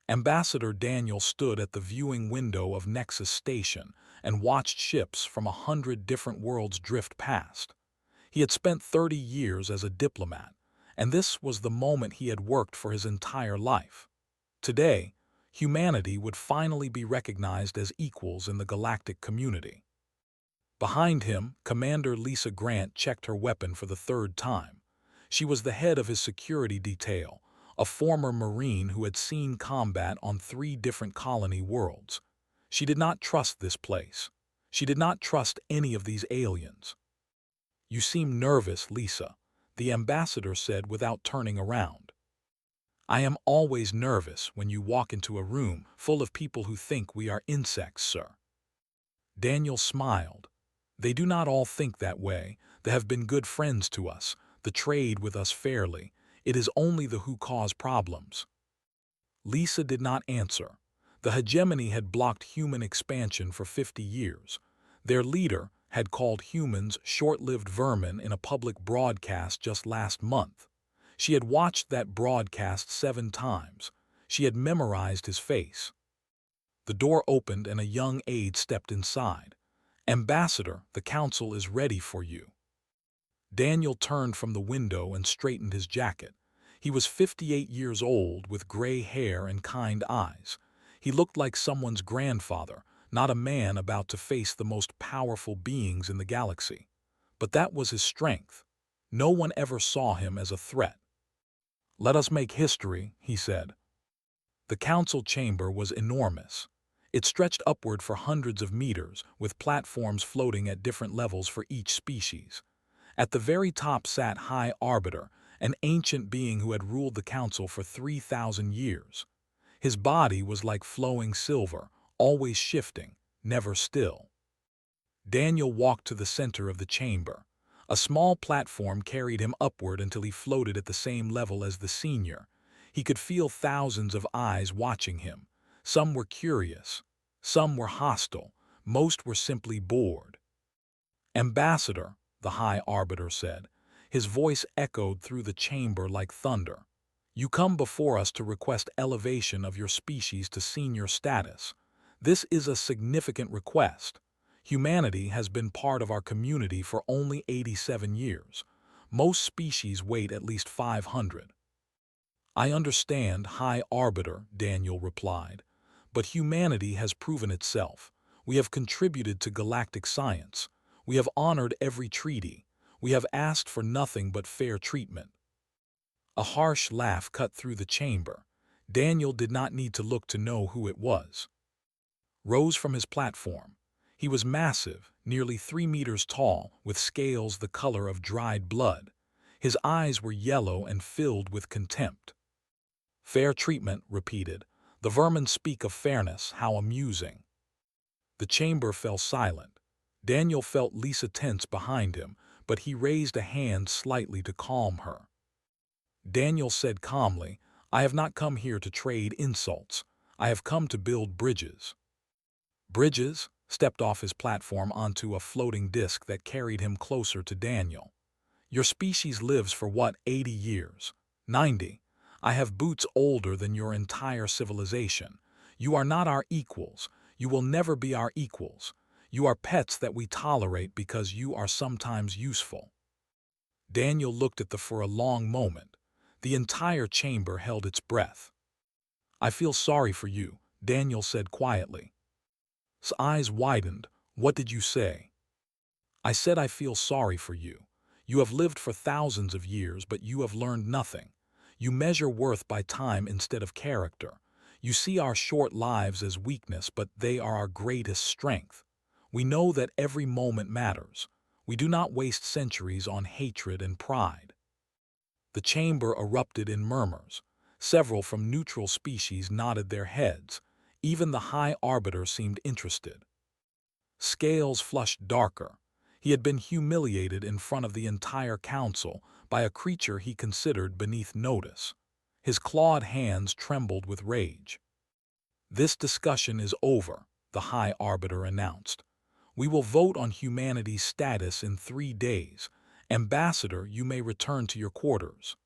Ambassador Daniel stood at the viewing window of Nexus Station and watched ships from 100 different worlds drift past. He had spent 30 years as a diplomat, and this was the moment he had worked for his entire life. Today, humanity would finally be recognized as equals in the galactic community. Behind him, Commander Lisa Grant checked her weapon for the third time. She was the head of his security detail, a former Marine who had seen combat on 3 different colony worlds. She did not trust this place. She did not trust any of these aliens. "You seem nervous, Lisa," the ambassador said without turning around. "I am always nervous when you walk into a room full of people who think we are insects, sir." Daniel smiled. "They do not all think that way. They have been good friends to us, they trade with us fairly. It is only the who cause problems." Lisa did not answer. The hegemony had blocked human expansion for 50 years. Their leader had called humans short-lived vermin in a public broadcast just last month. She had watched that broadcast 7 times. She had memorized his face. The door opened and a young aide stepped inside. "Ambassador, the council is ready for you." Daniel turned from the window and straightened his jacket. He was 58 years old with gray hair and kind eyes. He looked like someone's grandfather, not a man about to face the most powerful beings in the galaxy. But that was his strength. No one ever saw him as a threat. "Let us make history," he said. The council chamber was enormous. It stretched upward for hundreds of meters, with platforms floating at different levels for each species. At the very top sat High Arbiter, an ancient being who had ruled the council for 3,000 years. His body was like flowing silver, always shifting, never still. Daniel walked to the center of the chamber. A small platform carried him upward until he floated at the same level as the senior. He could feel thousands of eyes watching him. Some were curious, some were hostile, most were simply bored. "Ambassador," the High Arbiter said. His voice echoed through the chamber like thunder. "You come before us to request elevation of your species to senior status. This is a significant request. Humanity has been part of our community for only 87 years. Most species wait at least 500. "I understand, High Arbiter," Daniel replied. "But humanity has proven itself. We have contributed to galactic science. We have honored every treaty. We have asked for nothing but fair treatment." A harsh laugh cut through the chamber. Daniel did not need to look to know who it was. Rose from his platform. He was massive, nearly 3 meters tall, with scales the color of dried blood. His eyes were yellow and filled with contempt. "Fair treatment," repeated. "The vermin speak of fairness, how amusing." The chamber fell silent. Daniel felt Lisa tense behind him, but he raised a hand slightly to calm her. Daniel said calmly, "I have not come here to trade insults. I have come to build bridges." Bridges stepped off his platform onto a floating disc that carried him closer to Daniel. "Your species lives for what, 80 years? 90? I have boots older than your entire civilization. You are not our equals. You will never be our equals. You are pets that we tolerate because you are sometimes useful." Daniel looked at them for a long moment. The entire chamber held its breath. "I feel sorry for you," Daniel said quietly. His eyes widened. "What did you say?" "I said I feel sorry for you. You have lived for thousands of years, but you have learned nothing. You measure worth by time instead of character. You see our short lives as weakness, but they are our greatest strength. We know that every moment matters. We do not waste centuries on hatred and pride." The chamber erupted in murmurs. Several from neutral species nodded their heads. Even the High Arbiter seemed interested. Scales flushed darker. He had been humiliated in front of the entire council by a creature he considered beneath notice. His clawed hands trembled with rage. "This discussion is over," the High Arbiter announced. "We will vote on humanity's status in 3 days. Ambassador, you may return to your quarters."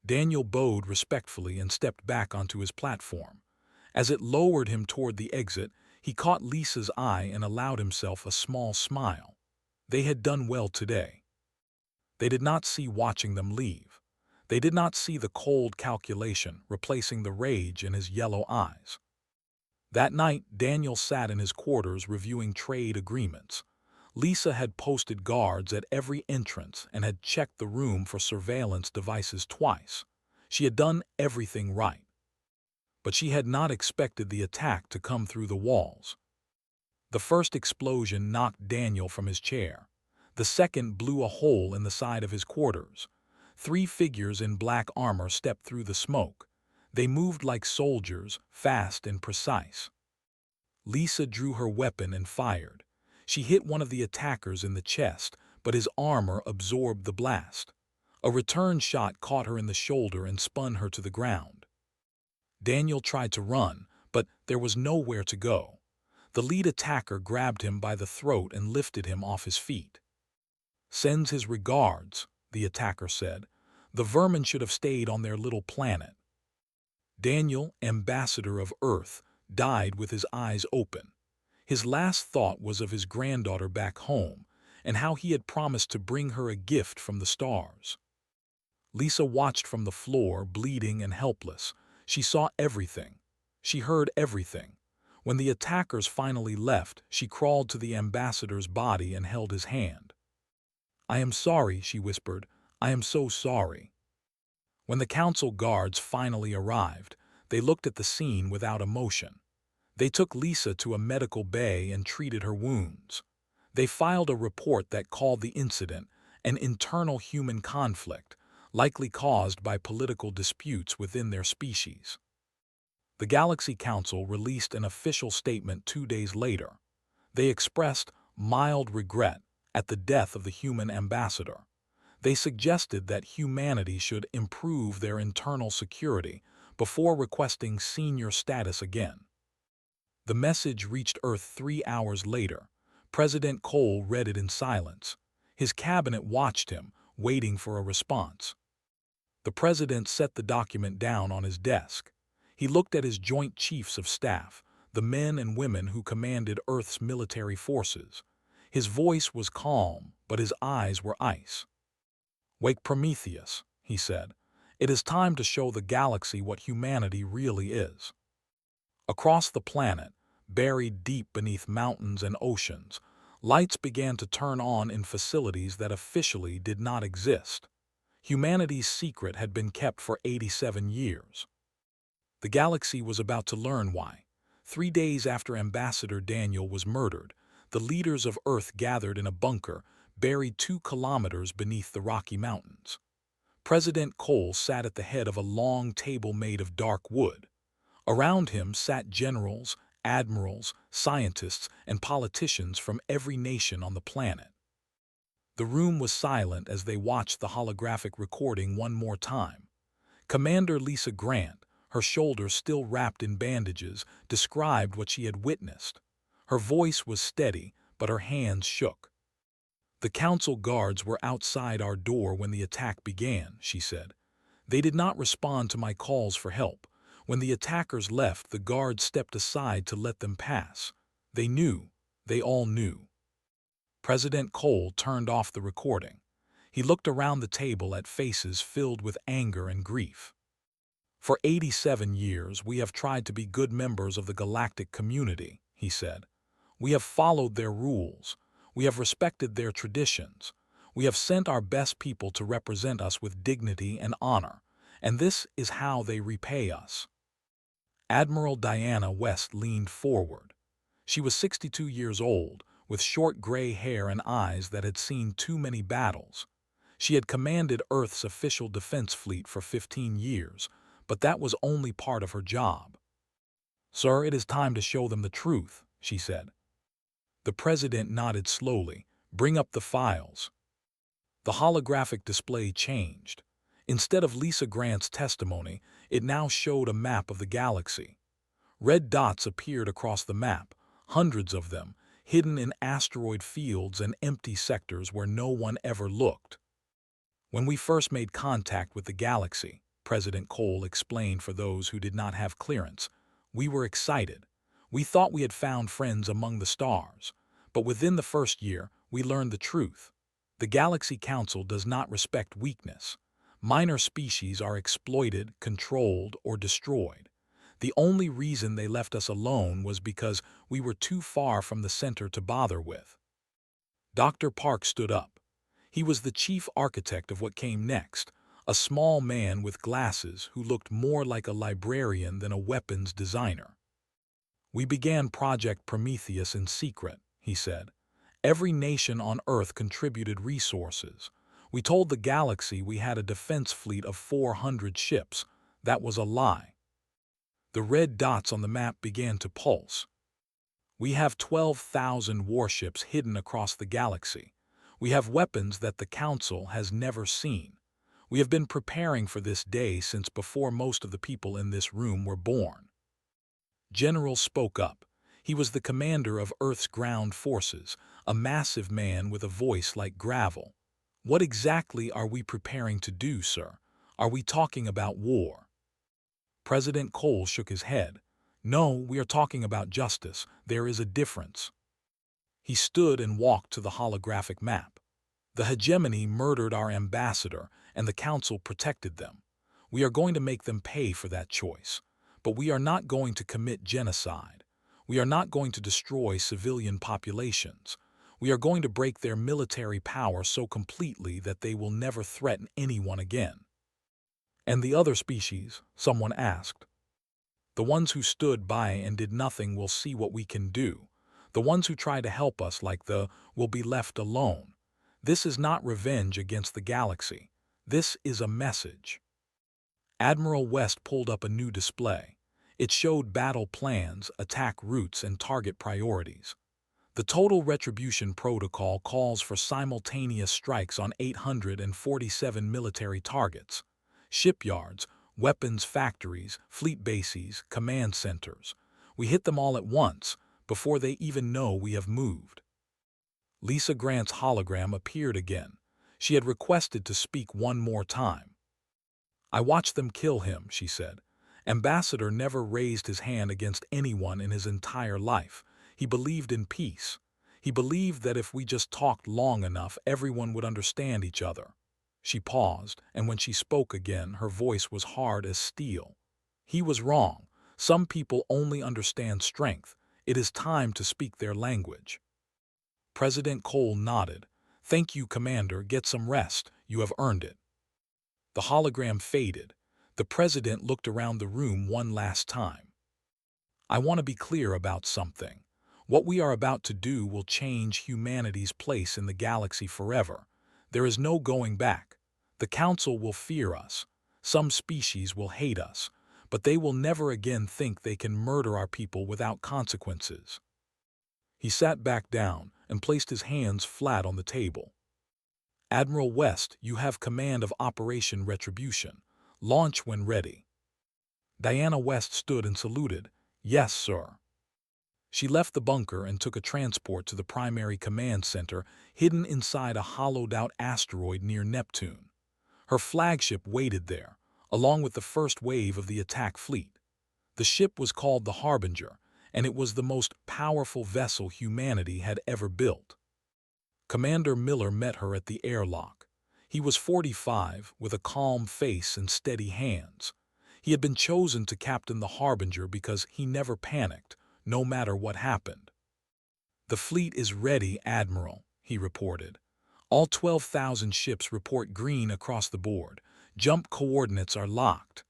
Daniel bowed respectfully and stepped back onto his platform. As it lowered him toward the exit, he caught Lisa's eye and allowed himself a small smile. They had done well today. They did not see watching them leave. They did not see the cold calculation replacing the rage in his yellow eyes. That night, Daniel sat in his quarters reviewing trade agreements. Lisa had posted guards at every entrance and had checked the room for surveillance devices twice. She had done everything right. But she had not expected the attack to come through the walls. The first explosion knocked Daniel from his chair. The second blew a hole in the side of his quarters. 3 figures in black armor stepped through the smoke. They moved like soldiers, fast and precise. Lisa drew her weapon and fired. She hit one of the attackers in the chest, but his armor absorbed the blast. A return shot caught her in the shoulder and spun her to the ground. Daniel tried to run, but there was nowhere to go. The lead attacker grabbed him by the throat and lifted him off his feet. "Sends his regards," the attacker said. "The vermin should have stayed on their little planet." Daniel, ambassador of Earth, died with his eyes open. His last thought was of his granddaughter back home and how he had promised to bring her a gift from the stars. Lisa watched from the floor, bleeding and helpless. She saw everything. She heard everything. When the attackers finally left, she crawled to the ambassador's body and held his hand. "I am sorry," she whispered. "I am so sorry." When the council guards finally arrived, they looked at the scene without emotion. They took Lisa to a medical bay and treated her wounds. They filed a report that called the incident an internal human conflict, likely caused by political disputes within their species. The Galaxy Council released an official statement 2 days later. They expressed mild regret at the death of the human ambassador. They suggested that humanity should improve their internal security before requesting senior status again. The message reached Earth 3 hours later. President Cole read it in silence. His cabinet watched him, waiting for a response. The president set the document down on his desk. He looked at his joint chiefs of staff, the men and women who commanded Earth's military forces. His voice was calm, but his eyes were ice. "Wake Prometheus," he said. "It is time to show the galaxy what humanity really is." Across the planet, buried deep beneath mountains and oceans, lights began to turn on in facilities that officially did not exist. Humanity's secret had been kept for 87 years. The galaxy was about to learn why. 3 days after Ambassador Daniel was murdered, the leaders of Earth gathered in a bunker buried 2 kilometers beneath the Rocky Mountains. President Cole sat at the head of a long table made of dark wood. Around him sat generals, admirals, scientists, and politicians from every nation on the planet. The room was silent as they watched the holographic recording one more time. Commander Lisa Grant, her shoulders still wrapped in bandages, described what she had witnessed. Her voice was steady, but her hands shook. "The council guards were outside our door when the attack began," she said. "They did not respond to my calls for help. When the attackers left, the guards stepped aside to let them pass. They knew. They all knew." President Cole turned off the recording. He looked around the table at faces filled with anger and grief. "For 87 years, we have tried to be good members of the galactic community," he said. "We have followed their rules. We have respected their traditions. We have sent our best people to represent us with dignity and honor, and this is how they repay us." Admiral Diana West leaned forward. She was 62 years old, with short gray hair and eyes that had seen too many battles. She had commanded Earth's official defense fleet for 15 years, but that was only part of her job. "Sir, it is time to show them the truth," she said. The president nodded slowly. "Bring up the files." The holographic display changed. Instead of Lisa Grant's testimony, it now showed a map of the galaxy. Red dots appeared across the map, hundreds of them, hidden in asteroid fields and empty sectors where no one ever looked. "When we first made contact with the galaxy," President Cole explained for those who did not have clearance, We were excited. We thought we had found friends among the stars. But within the first year, we learned the truth. The Galaxy Council does not respect weakness. Minor species are exploited, controlled, or destroyed. The only reason they left us alone was because we were too far from the center to bother with. Dr. Park stood up. He was the chief architect of what came next, a small man with glasses who looked more like a librarian than a weapons designer. We began Project Prometheus in secret, he said. Every nation on Earth contributed resources. We told the galaxy we had a defense fleet of 400 ships. That was a lie. The red dots on the map began to pulse. We have 12,000 warships hidden across the galaxy. We have weapons that the Council has never seen. We have been preparing for this day since before most of the people in this room were born. General spoke up. He was the commander of Earth's ground forces, a massive man with a voice like gravel. What exactly are we preparing to do, sir? Are we talking about war? President Cole shook his head. No, we are talking about justice. There is a difference. He stood and walked to the holographic map. The hegemony murdered our ambassador, and the Council protected them. We are going to make them pay for that choice. But we are not going to commit genocide. We are not going to destroy civilian populations. We are going to break their military power so completely that they will never threaten anyone again. And the other species, someone asked. The ones who stood by and did nothing will see what we can do. The ones who try to help us, like the, will be left alone. This is not revenge against the galaxy. This is a message. Admiral West pulled up a new display. It showed battle plans, attack routes, and target priorities. The Total Retribution Protocol calls for simultaneous strikes on 847 military targets. Shipyards, weapons factories, fleet bases, command centers. We hit them all at once, before they even know we have moved. Lisa Grant's hologram appeared again. She had requested to speak one more time. I watched them kill him, she said. Ambassador never raised his hand against anyone in his entire life. He believed in peace. He believed that if we just talked long enough, everyone would understand each other. She paused, and when she spoke again, her voice was hard as steel. He was wrong. Some people only understand strength. It is time to speak their language. President Cole nodded. Thank you, Commander. Get some rest. You have earned it. The hologram faded. The president looked around the room one last time. I want to be clear about something. What we are about to do will change humanity's place in the galaxy forever. There is no going back. The Council will fear us. Some species will hate us, but they will never again think they can murder our people without consequences. He sat back down and placed his hands flat on the table. Admiral West, you have command of Operation Retribution. Launch when ready. Diana West stood and saluted. Yes, sir. She left the bunker and took a transport to the primary command center hidden inside a hollowed-out asteroid near Neptune. Her flagship waited there, along with the first wave of the attack fleet. The ship was called the Harbinger, and it was the most powerful vessel humanity had ever built. Commander Miller met her at the airlock. He was 45, with a calm face and steady hands. He had been chosen to captain the Harbinger because he never panicked, no matter what happened. The fleet is ready, Admiral, he reported. All 12,000 ships report green across the board. Jump coordinates are locked.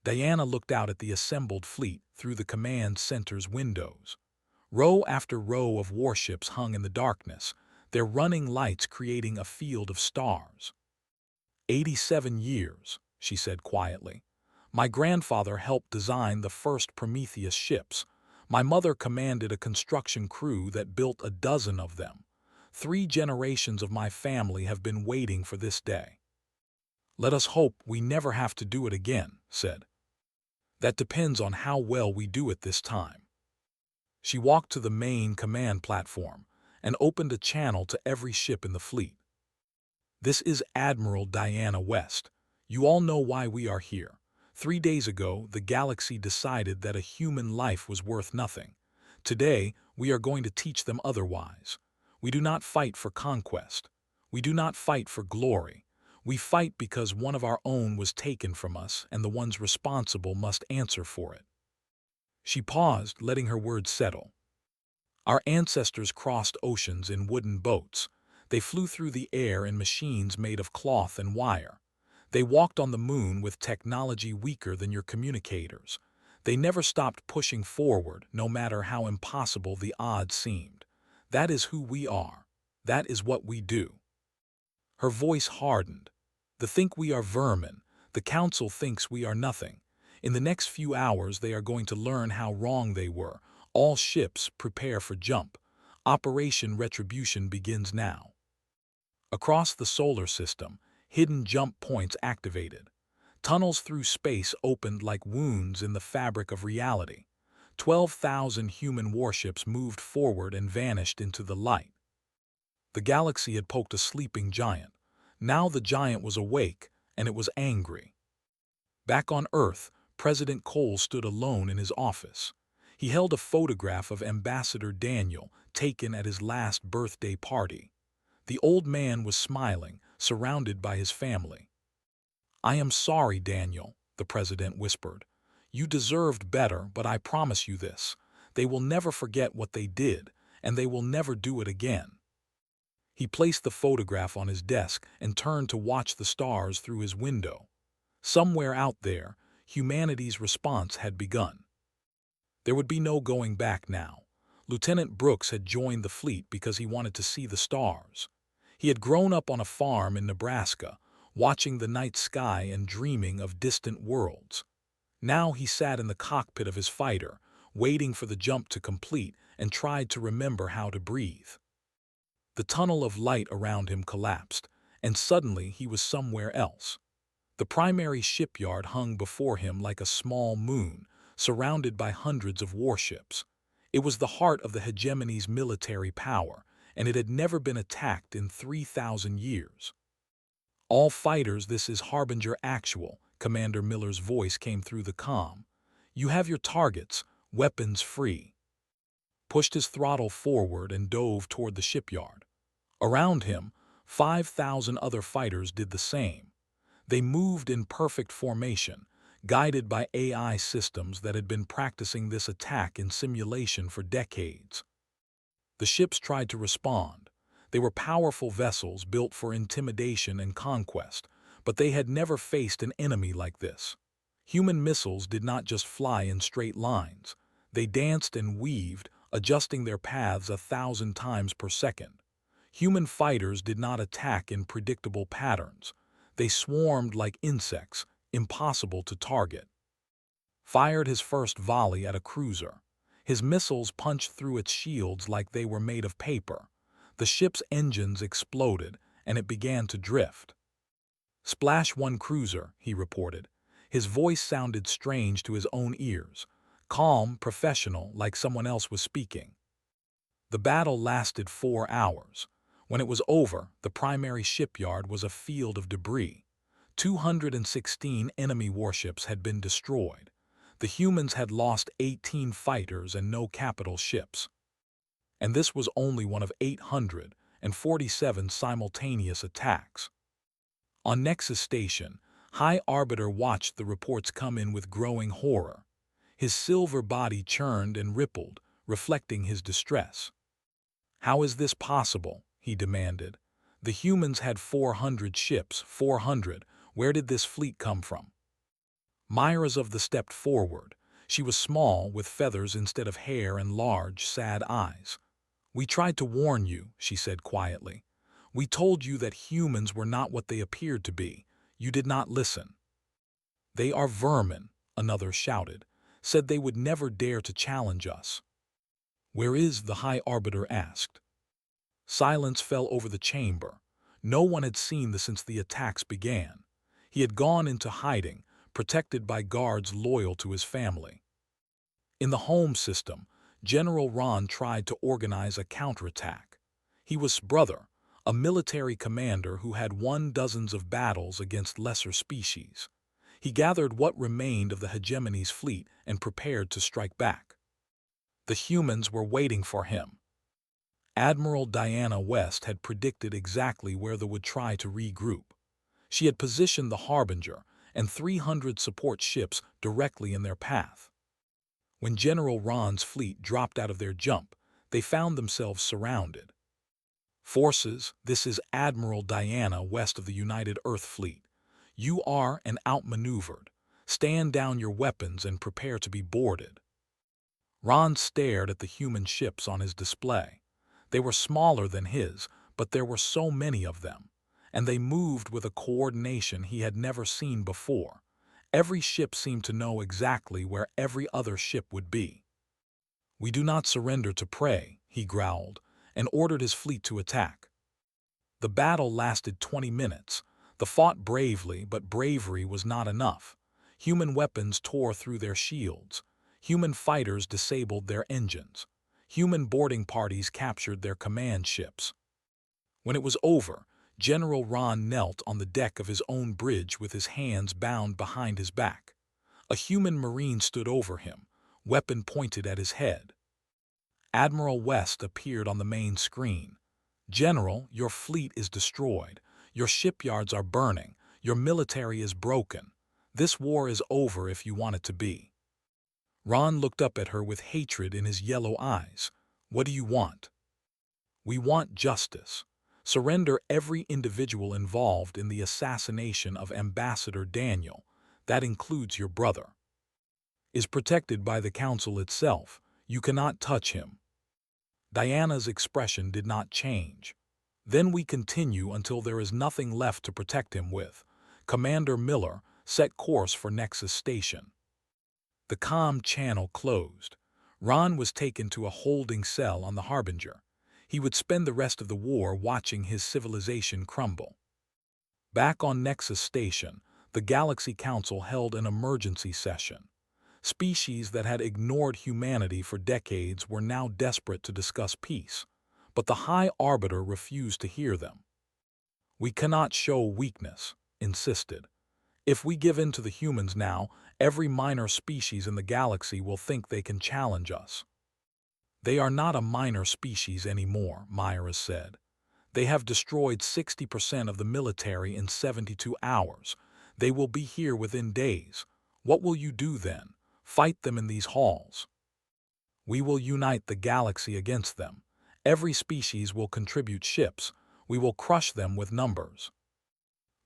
Diana looked out at the assembled fleet through the command center's windows. Row after row of warships hung in the darkness, their running lights creating a field of stars. 87 years, she said quietly. My grandfather helped design the first Prometheus ships. My mother commanded a construction crew that built a dozen of them. 3 generations of my family have been waiting for this day. Let us hope we never have to do it again, said. That depends on how well we do it this time. She walked to the main command platform and opened a channel to every ship in the fleet. This is Admiral Diana West. You all know why we are here. 3 days ago, the galaxy decided that a human life was worth nothing. Today, we are going to teach them otherwise. We do not fight for conquest. We do not fight for glory. We fight because one of our own was taken from us, and the ones responsible must answer for it. She paused, letting her words settle. Our ancestors crossed oceans in wooden boats. They flew through the air in machines made of cloth and wire. They walked on the moon with technology weaker than your communicators. They never stopped pushing forward, no matter how impossible the odds seemed. That is who we are. That is what we do. Her voice hardened. They think we are vermin. The council thinks we are nothing. In the next few hours, they are going to learn how wrong they were. All ships prepare for jump. Operation Retribution begins now. Across the solar system, hidden jump points activated. Tunnels through space opened like wounds in the fabric of reality. 12,000 human warships moved forward and vanished into the light. The galaxy had poked a sleeping giant. Now the giant was awake, and it was angry. Back on Earth, President Cole stood alone in his office. He held a photograph of Ambassador Daniel, taken at his last birthday party. The old man was smiling, surrounded by his family. "I am sorry, Daniel," the president whispered. "You deserved better, but I promise you this. They will never forget what they did, and they will never do it again." He placed the photograph on his desk and turned to watch the stars through his window. Somewhere out there, humanity's response had begun. There would be no going back now. Lieutenant Brooks had joined the fleet because he wanted to see the stars. He had grown up on a farm in Nebraska, watching the night sky and dreaming of distant worlds. Now he sat in the cockpit of his fighter, waiting for the jump to complete, and tried to remember how to breathe. The tunnel of light around him collapsed, and suddenly he was somewhere else. The primary shipyard hung before him like a small moon, surrounded by hundreds of warships. It was the heart of the hegemony's military power, and it had never been attacked in 3,000 years. "All fighters, this is Harbinger Actual," Commander Miller's voice came through the comm. "You have your targets, weapons free." Pushed his throttle forward and dove toward the shipyard. Around him, 5,000 other fighters did the same. They moved in perfect formation, guided by AI systems that had been practicing this attack in simulation for decades. The ships tried to respond. They were powerful vessels built for intimidation and conquest, but they had never faced an enemy like this. Human missiles did not just fly in straight lines. They danced and weaved, adjusting their paths 1,000 times per second. Human fighters did not attack in predictable patterns. They swarmed like insects, impossible to target. Fired his first volley at a cruiser. His missiles punched through its shields like they were made of paper. The ship's engines exploded, and it began to drift. "Splash one cruiser," he reported. His voice sounded strange to his own ears, calm, professional, like someone else was speaking. The battle lasted 4 hours. When it was over, the primary shipyard was a field of debris. 216 enemy warships had been destroyed. The humans had lost 18 fighters and no capital ships. And this was only one of 847 simultaneous attacks. On Nexus Station, High Arbiter watched the reports come in with growing horror. His silver body churned and rippled, reflecting his distress. "How is this possible?" he demanded. "The humans had 400 ships, 400. Where did this fleet come from?" Myrazov stepped forward. She was small, with feathers instead of hair and large, sad eyes. "We tried to warn you," she said quietly. "We told you that humans were not what they appeared to be. You did not listen." "They are vermin," another shouted. "Said they would never dare to challenge us." "Where is the High Arbiter?" asked. Silence fell over the chamber. No one had seen this since the attacks began. He had gone into hiding, protected by guards loyal to his family. In the home system, General Ron tried to organize a counterattack. He was brother, a military commander who had won dozens of battles against lesser species. He gathered what remained of the hegemony's fleet and prepared to strike back. The humans were waiting for him. Admiral Diana West had predicted exactly where they would try to regroup. She had positioned the Harbinger and 300 support ships directly in their path. When General Ron's fleet dropped out of their jump, they found themselves surrounded. Forces, this is Admiral Diana West of the United Earth Fleet. You are and outmaneuvered. Stand down your weapons and prepare to be boarded. Ron stared at the human ships on his display. They were smaller than his, but there were so many of them, and they moved with a coordination he had never seen before. Every ship seemed to know exactly where every other ship would be. "We do not surrender to prey," he growled, and ordered his fleet to attack. The battle lasted 20 minutes. They fought bravely, but bravery was not enough. Human weapons tore through their shields. Human fighters disabled their engines. Human boarding parties captured their command ships. When it was over, General Ron knelt on the deck of his own bridge with his hands bound behind his back. A human marine stood over him, weapon pointed at his head. Admiral West appeared on the main screen. "General, your fleet is destroyed. Your shipyards are burning. Your military is broken. This war is over if you want it to be." Ron looked up at her with hatred in his yellow eyes. "What do you want?" "We want justice. Surrender every individual involved in the assassination of Ambassador Daniel, that includes your brother. Is protected by the Council itself. You cannot touch him." Diana's expression did not change. "Then we continue until there is nothing left to protect him with. Commander Miller, set course for Nexus Station." The comm channel closed. Ron was taken to a holding cell on the Harbinger. He would spend the rest of the war watching his civilization crumble. Back on Nexus Station, the Galaxy Council held an emergency session. Species that had ignored humanity for decades were now desperate to discuss peace, but the High Arbiter refused to hear them. "We cannot show weakness," insisted. "If we give in to the humans now, every minor species in the galaxy will think they can challenge us." "They are not a minor species anymore," Myra said. "They have destroyed 60% of the military in 72 hours. They will be here within days. What will you do then? Fight them in these halls?" "We will unite the galaxy against them. Every species will contribute ships. We will crush them with numbers."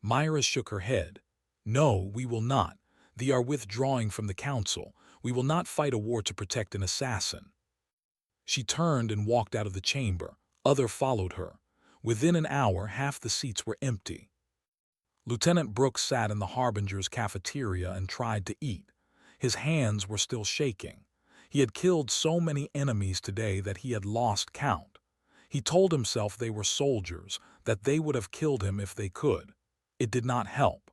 Myra shook her head. "No, we will not. They are withdrawing from the Council. We will not fight a war to protect an assassin." She turned and walked out of the chamber. Others followed her. Within an hour, half the seats were empty. Lieutenant Brooks sat in the Harbinger's cafeteria and tried to eat. His hands were still shaking. He had killed so many enemies today that he had lost count. He told himself they were soldiers, that they would have killed him if they could. It did not help.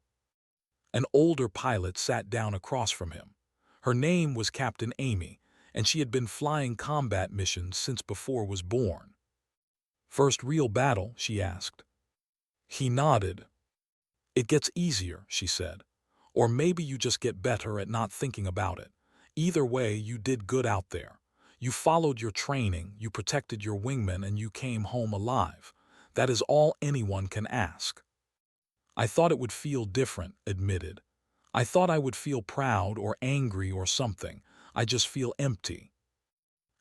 An older pilot sat down across from him. Her name was Captain Amy, and she had been flying combat missions since before was born. "First real battle?" she asked. He nodded. "It gets easier," she said. "Or maybe you just get better at not thinking about it. Either way, you did good out there. You followed your training, you protected your wingmen, and you came home alive. That is all anyone can ask." "I thought it would feel different," admitted. "I thought I would feel proud or angry or something. I just feel empty."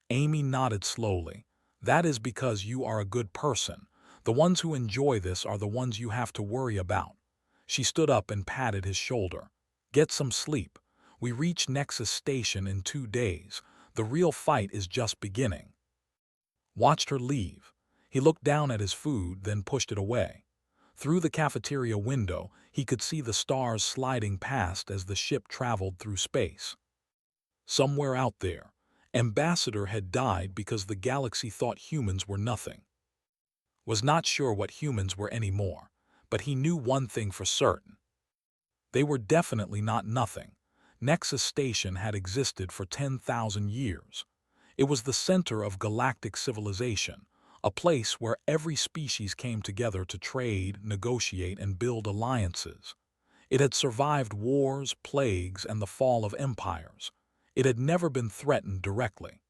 Amy nodded slowly. "That is because you are a good person. The ones who enjoy this are the ones you have to worry about." She stood up and patted his shoulder. "Get some sleep. We reach Nexus Station in 2 days. The real fight is just beginning." Watched her leave. He looked down at his food, then pushed it away. Through the cafeteria window, he could see the stars sliding past as the ship traveled through space. Somewhere out there, Ambassador had died because the galaxy thought humans were nothing. Was not sure what humans were anymore, but he knew one thing for certain. They were definitely not nothing. Nexus Station had existed for 10,000 years. It was the center of galactic civilization, a place where every species came together to trade, negotiate, and build alliances. It had survived wars, plagues, and the fall of empires. It had never been threatened directly.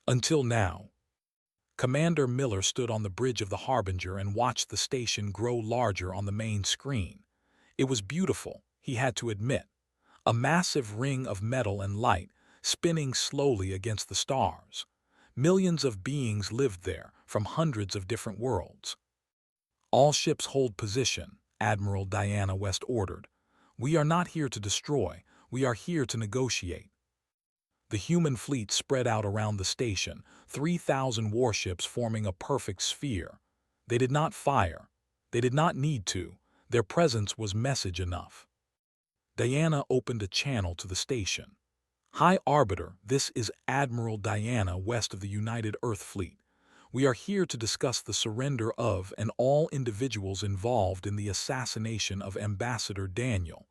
Until now. Commander Miller stood on the bridge of the Harbinger and watched the station grow larger on the main screen. It was beautiful, he had to admit. A massive ring of metal and light, spinning slowly against the stars. Millions of beings lived there, from hundreds of different worlds. "All ships hold position," Admiral Diana West ordered. "We are not here to destroy, we are here to negotiate." The human fleet spread out around the station, 3,000 warships forming a perfect sphere. They did not fire. They did not need to. Their presence was message enough. Diana opened a channel to the station. "High Arbiter, this is Admiral Diana West of the United Earth Fleet. We are here to discuss the surrender of and all individuals involved in the assassination of Ambassador Daniel.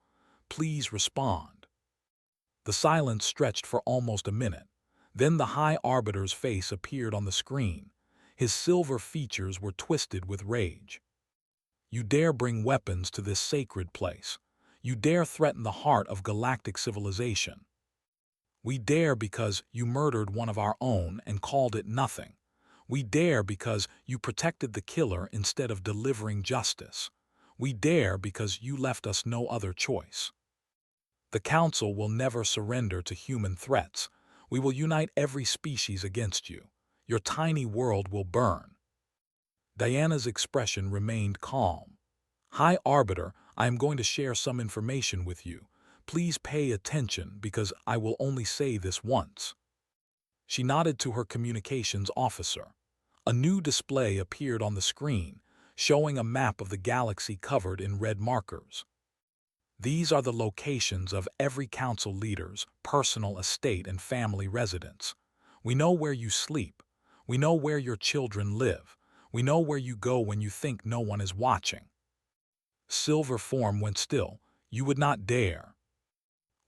Please respond." The silence stretched for almost a minute. Then the High Arbiter's face appeared on the screen. His silver features were twisted with rage. "You dare bring weapons to this sacred place. You dare threaten the heart of galactic civilization. We dare because you murdered one of our own and called it nothing. We dare because you protected the killer instead of delivering justice. We dare because you left us no other choice. The Council will never surrender to human threats. We will unite every species against you. Your tiny world will burn." Diana's expression remained calm. "High Arbiter, I am going to share some information with you. Please pay attention because I will only say this once." She nodded to her communications officer. A new display appeared on the screen, showing a map of the galaxy covered in red markers. "These are the locations of every council leader's personal estate and family residence. We know where you sleep. We know where your children live. We know where you go when you think no one is watching." Silver form went still. "You would not dare."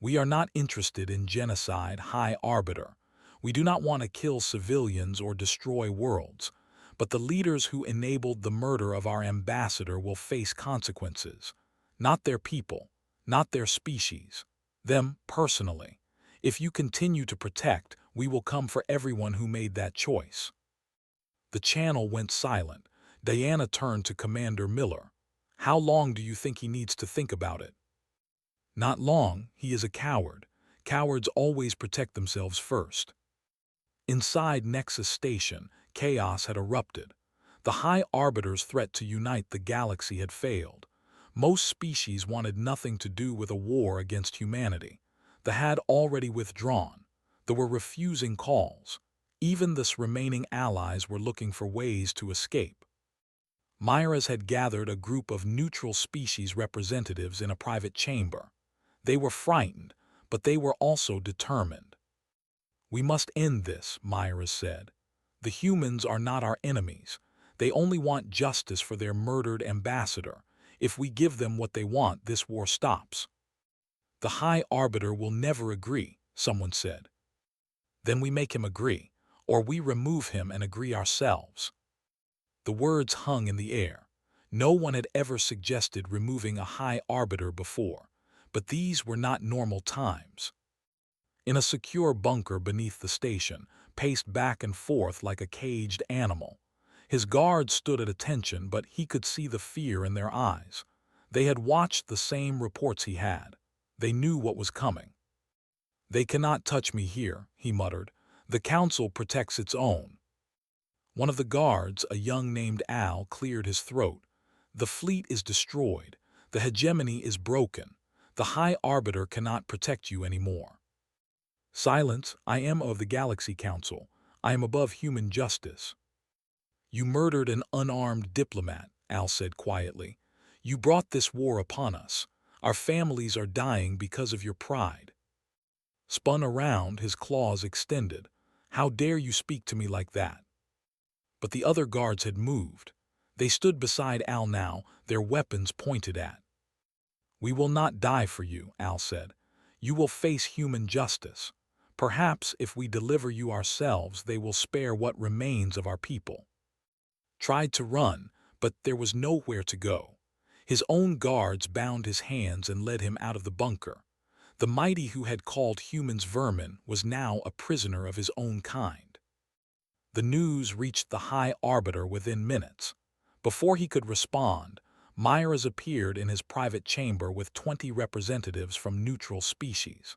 "We are not interested in genocide, High Arbiter. We do not want to kill civilians or destroy worlds. But the leaders who enabled the murder of our ambassador will face consequences. Not their people. Not their species. Them personally. If you continue to protect, we will come for everyone who made that choice." The channel went silent. Diana turned to Commander Miller. "How long do you think he needs to think about it?" "Not long. He is a coward. Cowards always protect themselves first." Inside Nexus Station, chaos had erupted. The High Arbiter's threat to unite the galaxy had failed. Most species wanted nothing to do with a war against humanity. They had already withdrawn. There were refusing calls. Even the remaining allies were looking for ways to escape. Myra's had gathered a group of neutral species representatives in a private chamber. They were frightened, but they were also determined. "We must end this," Myra said. "The humans are not our enemies. They only want justice for their murdered ambassador. If we give them what they want, this war stops." "The High Arbiter will never agree," someone said. "Then we make him agree, or we remove him and agree ourselves." The words hung in the air. No one had ever suggested removing a High Arbiter before, but these were not normal times. In a secure bunker beneath the station, paced back and forth like a caged animal. His guards stood at attention, but he could see the fear in their eyes. They had watched the same reports he had. They knew what was coming. "They cannot touch me here," he muttered. "The Council protects its own." One of the guards, a young named Al, cleared his throat. "The fleet is destroyed. The hegemony is broken. The High Arbiter cannot protect you anymore." "Silence. I am of the Galaxy Council. I am above human justice." "You murdered an unarmed diplomat," Al said quietly. "You brought this war upon us. Our families are dying because of your pride." Spun around, his claws extended. "How dare you speak to me like that?" But the other guards had moved. They stood beside Al now, their weapons pointed at. "We will not die for you," Al said. "You will face human justice. Perhaps if we deliver you ourselves, they will spare what remains of our people." Tried to run, but there was nowhere to go. His own guards bound his hands and led him out of the bunker. The mighty who had called humans vermin was now a prisoner of his own kind. The news reached the High Arbiter within minutes. Before he could respond, Myers appeared in his private chamber with 20 representatives from neutral species.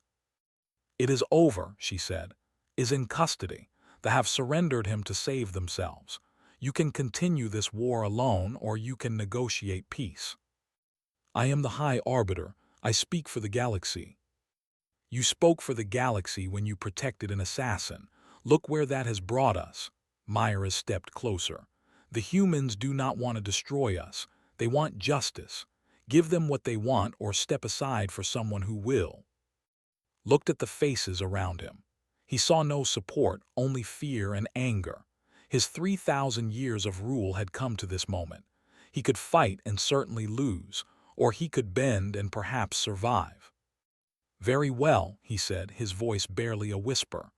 "It is over," she said. "Is in custody. They have surrendered him to save themselves. You can continue this war alone, or you can negotiate peace." "I am the High Arbiter. I speak for the galaxy." "You spoke for the galaxy when you protected an assassin. Look where that has brought us." Myers stepped closer. "The humans do not want to destroy us. They want justice. Give them what they want or step aside for someone who will." Looked at the faces around him. He saw no support, only fear and anger. His 3,000 years of rule had come to this moment. He could fight and certainly lose, or he could bend and perhaps survive. "Very well," he said, his voice barely a whisper.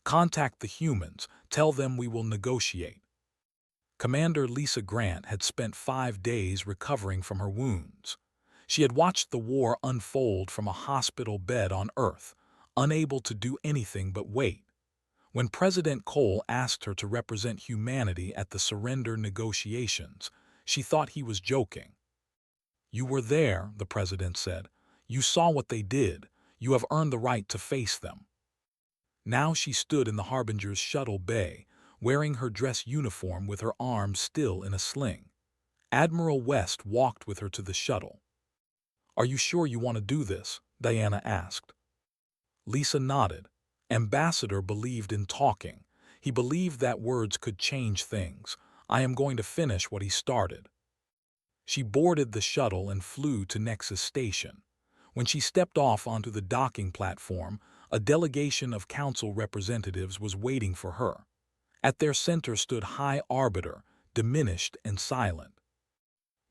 "Contact the humans. Tell them we will negotiate." Commander Lisa Grant had spent 5 days recovering from her wounds. She had watched the war unfold from a hospital bed on Earth, unable to do anything but wait. When President Cole asked her to represent humanity at the surrender negotiations, she thought he was joking. "You were there," the president said. "You saw what they did. You have earned the right to face them." Now she stood in the Harbinger's shuttle bay, wearing her dress uniform with her arms still in a sling. Admiral West walked with her to the shuttle. "Are you sure you want to do this?" Diana asked. Lisa nodded. Ambassador believed in talking. He believed that words could change things. "I am going to finish what he started." She boarded the shuttle and flew to Nexus Station. When she stepped off onto the docking platform, a delegation of council representatives was waiting for her. At their center stood High Arbiter, diminished and silent.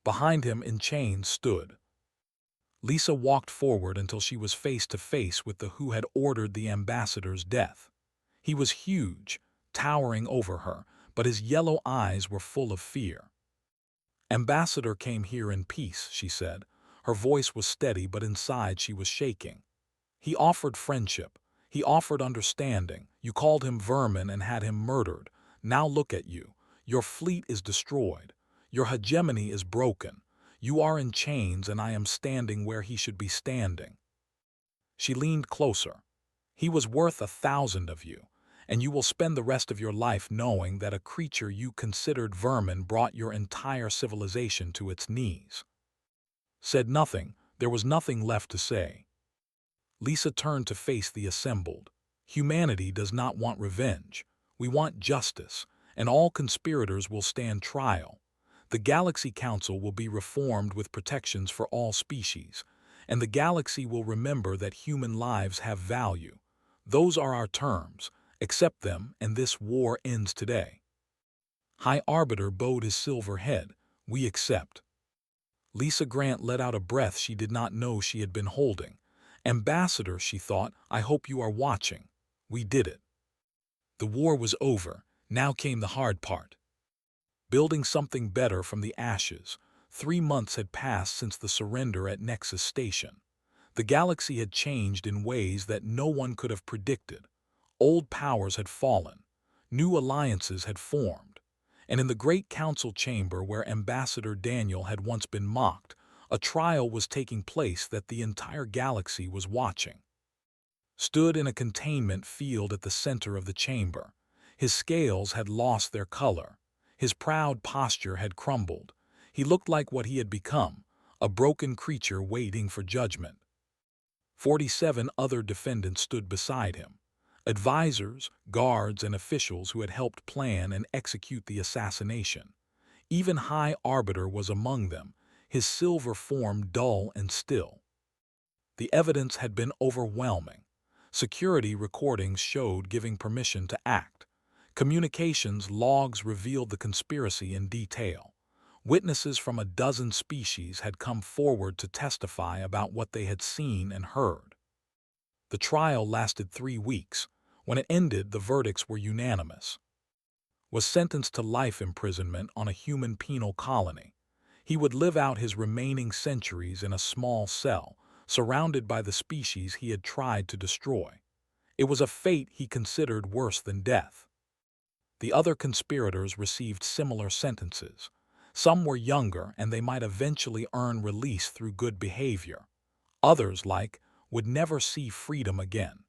Behind him in chains stood. Lisa walked forward until she was face to face with the who had ordered the ambassador's death. He was huge, towering over her, but his yellow eyes were full of fear. "Ambassador came here in peace," she said. Her voice was steady, but inside she was shaking. "He offered friendship. He offered understanding. You called him vermin and had him murdered. Now look at you. Your fleet is destroyed. Your hegemony is broken. You are in chains and I am standing where he should be standing." She leaned closer. "He was worth 1,000 of you, and you will spend the rest of your life knowing that a creature you considered vermin brought your entire civilization to its knees." Said nothing. There was nothing left to say. Lisa turned to face the assembled. "Humanity does not want revenge. We want justice, and all conspirators will stand trial. The Galaxy Council will be reformed with protections for all species, and the galaxy will remember that human lives have value. Those are our terms. Accept them, and this war ends today." High Arbiter bowed his silver head. "We accept." Lisa Grant let out a breath she did not know she had been holding. "Ambassador," she thought, "I hope you are watching. We did it." The war was over. Now came the hard part. Building something better from the ashes. 3 months had passed since the surrender at Nexus Station. The galaxy had changed in ways that no one could have predicted. Old powers had fallen. New alliances had formed. And in the great council chamber where Ambassador Daniel had once been mocked, a trial was taking place that the entire galaxy was watching. Stood in a containment field at the center of the chamber. His scales had lost their color. His proud posture had crumbled. He looked like what he had become, a broken creature waiting for judgment. 47 other defendants stood beside him. Advisors, guards, and officials who had helped plan and execute the assassination. Even High Arbiter was among them, his silver form dull and still. The evidence had been overwhelming. Security recordings showed giving permission to act. Communications logs revealed the conspiracy in detail. Witnesses from a dozen species had come forward to testify about what they had seen and heard. The trial lasted 3 weeks. When it ended, the verdicts were unanimous. Was sentenced to life imprisonment on a human penal colony. He would live out his remaining centuries in a small cell, surrounded by the species he had tried to destroy. It was a fate he considered worse than death. The other conspirators received similar sentences. Some were younger and they might eventually earn release through good behavior. Others, would never see freedom again.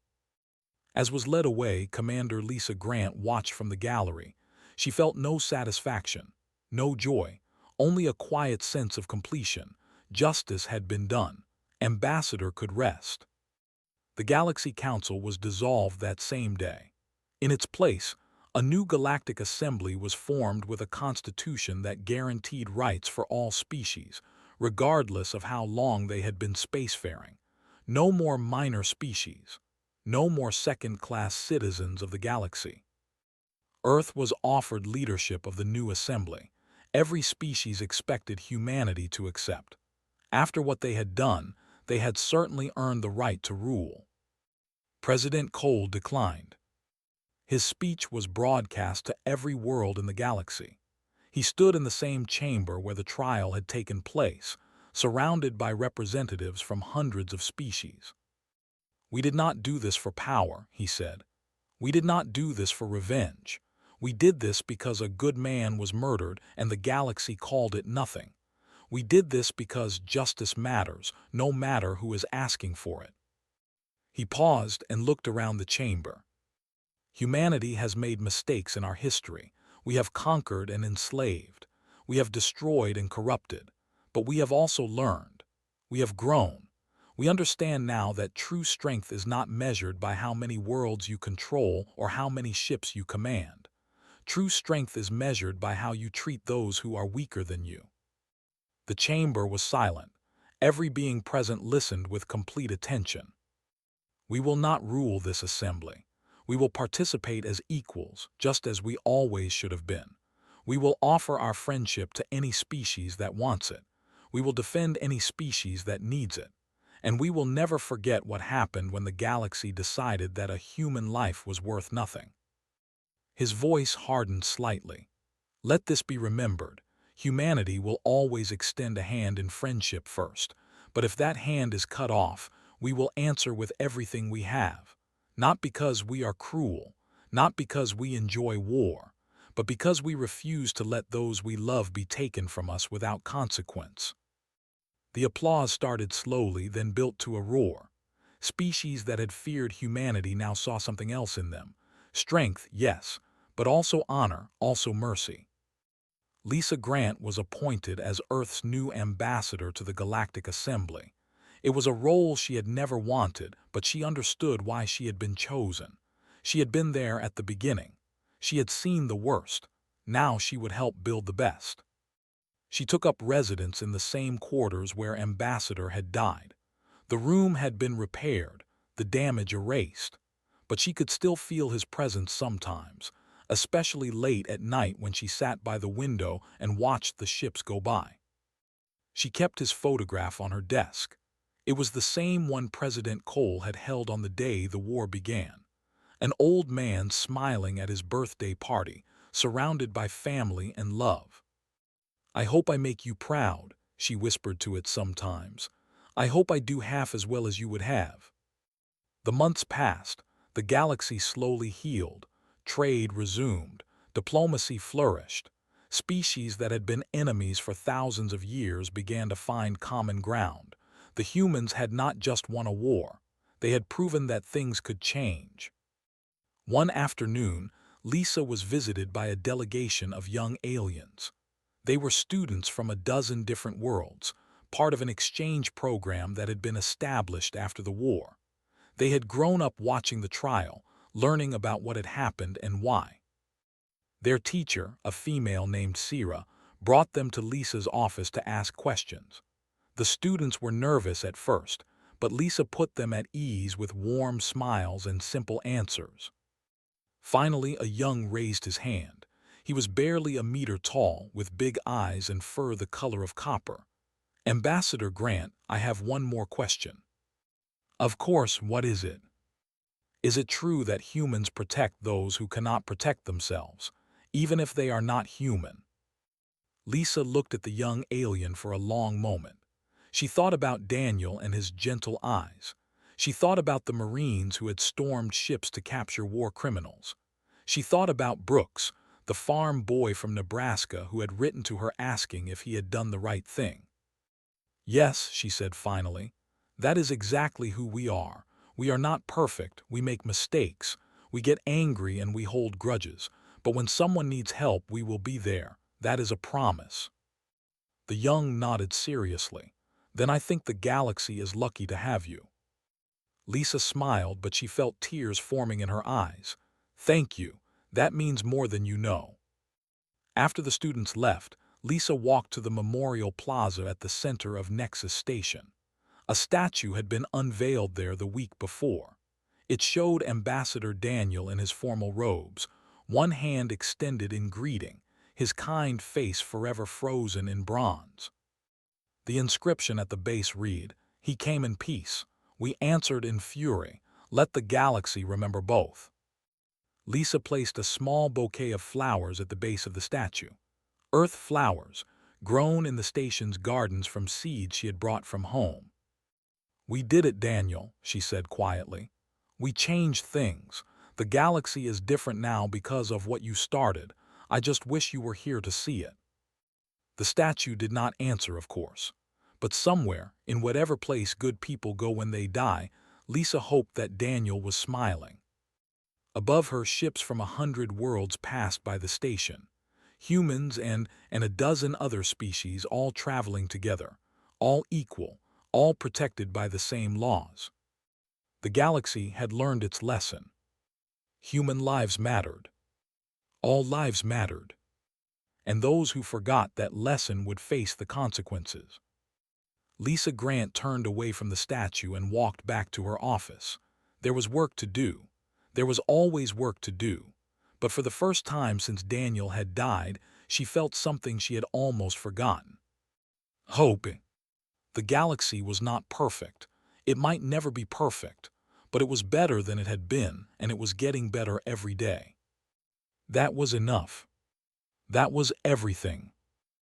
As was led away, Commander Lisa Grant watched from the gallery. She felt no satisfaction, no joy, only a quiet sense of completion. Justice had been done. Ambassador could rest. The Galaxy Council was dissolved that same day. In its place, a new galactic assembly was formed with a constitution that guaranteed rights for all species, regardless of how long they had been spacefaring. No more minor species. No more second-class citizens of the galaxy. Earth was offered leadership of the new assembly. Every species expected humanity to accept. After what they had done, they had certainly earned the right to rule. President Cole declined. His speech was broadcast to every world in the galaxy. He stood in the same chamber where the trial had taken place, surrounded by representatives from hundreds of species. "We did not do this for power," he said. "We did not do this for revenge. We did this because a good man was murdered and the galaxy called it nothing. We did this because justice matters, no matter who is asking for it." He paused and looked around the chamber. "Humanity has made mistakes in our history. We have conquered and enslaved. We have destroyed and corrupted. But we have also learned. We have grown. We understand now that true strength is not measured by how many worlds you control or how many ships you command. True strength is measured by how you treat those who are weaker than you." The chamber was silent. Every being present listened with complete attention. "We will not rule this assembly. We will participate as equals, just as we always should have been. We will offer our friendship to any species that wants it. We will defend any species that needs it. And we will never forget what happened when the galaxy decided that a human life was worth nothing." His voice hardened slightly. "Let this be remembered. Humanity will always extend a hand in friendship first. But if that hand is cut off, we will answer with everything we have. Not because we are cruel, not because we enjoy war, but because we refuse to let those we love be taken from us without consequence." The applause started slowly, then built to a roar. Species that had feared humanity now saw something else in them. Strength, yes, but also honor, also mercy. Lisa Grant was appointed as Earth's new ambassador to the Galactic Assembly. It was a role she had never wanted, but she understood why she had been chosen. She had been there at the beginning. She had seen the worst. Now she would help build the best. She took up residence in the same quarters where Ambassador had died. The room had been repaired, the damage erased, but she could still feel his presence sometimes, especially late at night when she sat by the window and watched the ships go by. She kept his photograph on her desk. It was the same one President Cole had held on the day the war began. An old man smiling at his birthday party, surrounded by family and love. "I hope I make you proud," she whispered to it sometimes. "I hope I do half as well as you would have." The months passed. The galaxy slowly healed. Trade resumed. Diplomacy flourished. Species that had been enemies for thousands of years began to find common ground. The humans had not just won a war. They had proven that things could change. One afternoon, Lisa was visited by a delegation of young aliens. They were students from a dozen different worlds, part of an exchange program that had been established after the war. They had grown up watching the trial, learning about what had happened and why. Their teacher, a female named Sira, brought them to Lisa's office to ask questions. The students were nervous at first, but Lisa put them at ease with warm smiles and simple answers. Finally, a young raised his hand. He was barely a meter tall, with big eyes and fur the color of copper. "Ambassador Grant, I have one more question." "Of course, what is it?" "Is it true that humans protect those who cannot protect themselves, even if they are not human?" Lisa looked at the young alien for a long moment. She thought about Daniel and his gentle eyes. She thought about the Marines who had stormed ships to capture war criminals. She thought about Brooks, the farm boy from Nebraska who had written to her asking if he had done the right thing. "Yes," she said finally, "that is exactly who we are. We are not perfect, we make mistakes, we get angry and we hold grudges, but when someone needs help we will be there. That is a promise." The young nodded seriously. "Then I think the galaxy is lucky to have you." Lisa smiled, but she felt tears forming in her eyes. "Thank you. That means more than you know." After the students left, Lisa walked to the memorial plaza at the center of Nexus Station. A statue had been unveiled there the week before. It showed Ambassador Daniel in his formal robes, one hand extended in greeting, his kind face forever frozen in bronze. The inscription at the base read, "He came in peace. We answered in fury. Let the galaxy remember both." Lisa placed a small bouquet of flowers at the base of the statue. Earth flowers, grown in the station's gardens from seeds she had brought from home. "We did it, Daniel," she said quietly. "We changed things. The galaxy is different now because of what you started. I just wish you were here to see it." The statue did not answer, of course. But somewhere, in whatever place good people go when they die, Lisa hoped that Daniel was smiling. Above her, ships from 100 worlds passed by the station. Humans and a dozen other species all traveling together, all equal, all protected by the same laws. The galaxy had learned its lesson. Human lives mattered. All lives mattered. And those who forgot that lesson would face the consequences. Lisa Grant turned away from the statue and walked back to her office. There was work to do. There was always work to do. But for the first time since Daniel had died, she felt something she had almost forgotten. Hope. The galaxy was not perfect. It might never be perfect, but it was better than it had been, and it was getting better every day. That was enough. That was everything.